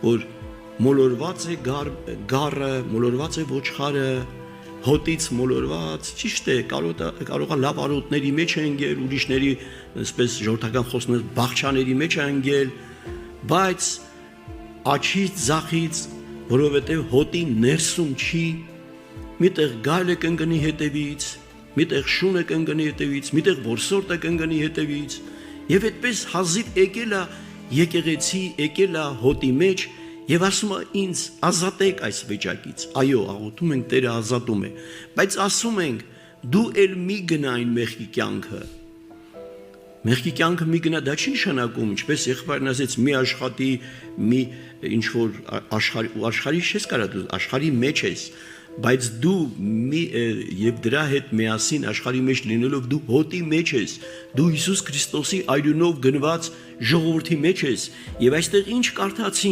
որ մոլորված է գառը, մոլորված է ոչխարը, հոտից մոլորված, ճիշտ է, կարող է լավ արոտների մեջ է ընկել, ուրիշների, այսպես ժողովրդական խոսքով բաղչաների մեջ է ընկել, բայց աչից ձախից, որովհետև հոտի ներսում չի, միտեղ գայլը կընկնի հետևից, միտեղ շունը կընկնի հետևից, միտեղ որսորդը կընկնի հետևից, եւ այդպես հազիվ եկել է եկեղեցի, եկել է հոտի մեջ եւ ասում է ինձ ազատեք այս վիճակից, այո, աղոթում ենք Տերը ազատում է, բայց ասում ենք դու էլ մի գնա այն մեղքի կյանքը, մեղքի կյանքը մի գնա, դա չի նշանակում, ինչպես եղբայրն ասեց, մի աշխատի, մի ինչ որ աշխարհի չես կարա դու աշխարհի մեջ ես, բայց դու եւ դրա հետ միասին աշխարհի մեջ լինելով դու հոտի մեջ ես, դու Հիսուս Քրիստոսի այրունով գնված ժողովրդի մեջ ես, եւ այստեղ ինչ կարդացի